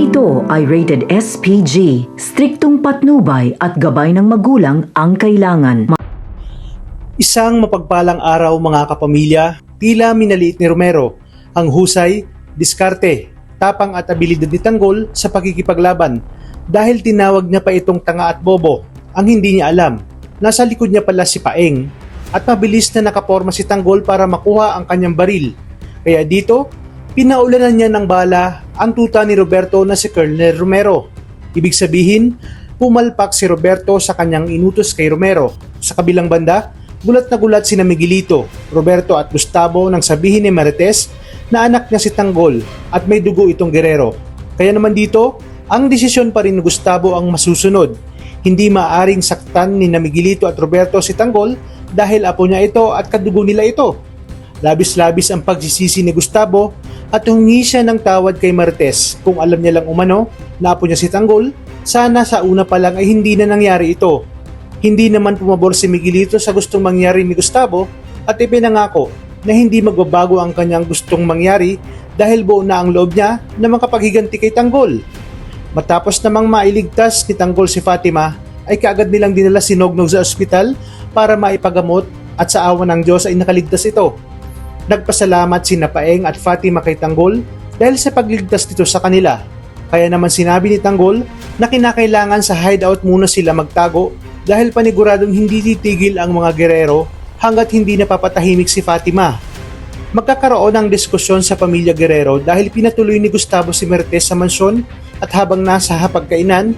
Ito ay rated SPG, striktong patnubay at gabay ng magulang ang kailangan. Isang mapagpalang araw mga kapamilya, tila minaliit ni Romero ang husay, diskarte, tapang at abilidad ni Tanggol sa pakikipaglaban dahil tinawag niya pa itong tanga at bobo. Ang hindi niya alam, nasa likod niya pala si Paeng at mabilis na nakaporma si Tanggol para makuha ang kanyang baril. Kaya dito, pinaulanan niya ng bala ang tuta ni Roberto na si Colonel Romero. Ibig sabihin, pumalpak si Roberto sa kanyang inutos kay Romero. Sa kabilang banda, gulat na gulat sina Miguelito, Roberto at Gustavo nang sabihin ni Marites na anak niya si Tanggol at may dugo itong gerero. Kaya naman dito, ang desisyon pa rin ni Gustavo ang masusunod. Hindi maaring saktan ni Miguelito at Roberto si Tanggol dahil apo niya ito at kadugo nila ito. Labis-labis ang pagsisisi ni Gustavo at humingi siya ng tawad kay Marites kung alam niya lang umano na apo niya si Tanggol, sana sa una pa lang ay hindi na nangyari ito. Hindi naman pumabor si Miguelito sa gustong mangyari ni Gustavo at ipinangako na hindi magbabago ang kanyang gustong mangyari dahil buo na ang loob niya na makapaghiganti kay Tanggol. Matapos namang mailigtas ni Tanggol si Fatima, ay kaagad nilang dinala si Nognog sa ospital para maipagamot at sa awa ng Diyos ay nakaligtas ito. Nagpasalamat si Paeng at Fatima kay Tanggol dahil sa pagligtas nito sa kanila. Kaya naman sinabi ni Tanggol na kinakailangan sa hideout muna sila magtago dahil paniguradong hindi titigil ang mga gerero hanggat hindi napapatahimik si Fatima. Magkakaroon ng diskusyon sa pamilya Guerrero dahil pinatuloy ni Gustavo si Marites sa mansyon at habang nasa hapagkainan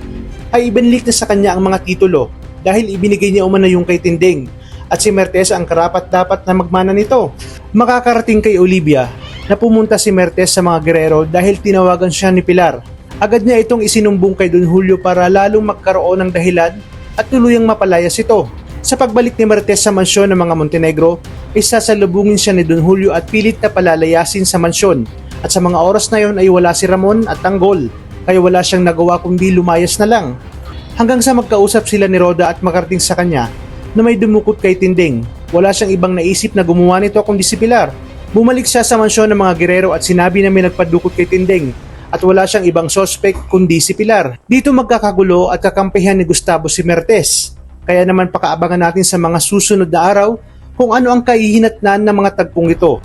ay ibinalik na sa kanya ang mga titulo dahil ibinigay niya umano yung kay Tinding at si Marites ang karapat-dapat na magmana nito. Makakarating kay Olivia na pumunta si Marites sa mga Guerrero dahil tinawagan siya ni Pilar. Agad niya itong isinumbong kay Don Julio para lalong magkaroon ng dahilan at tuluyang mapalayas ito. Sa pagbalik ni Marites sa mansyon ng mga Montenegro, ay sasalubungin siya ni Don Julio at pilit na palalayasin sa mansyon. At sa mga oras na yon ay wala si Ramon at Tanggol, kaya wala siyang nagawa kundi lumayas na lang. Hanggang sa magkausap sila ni Roda at makarating sa kanya na may dumukot kay Tinding. Wala siyang ibang naisip na gumawa nito kundi si Pilar. Bumalik siya sa mansyon ng mga Guerrero at sinabi na may nagpadukot kay Tinding at wala siyang ibang sospek kundi si Pilar. Dito magkakagulo at kakampihan ni Gustavo si Marites. Kaya naman pakaabangan natin sa mga susunod na araw kung ano ang kahihinatnan ng mga tagpong ito.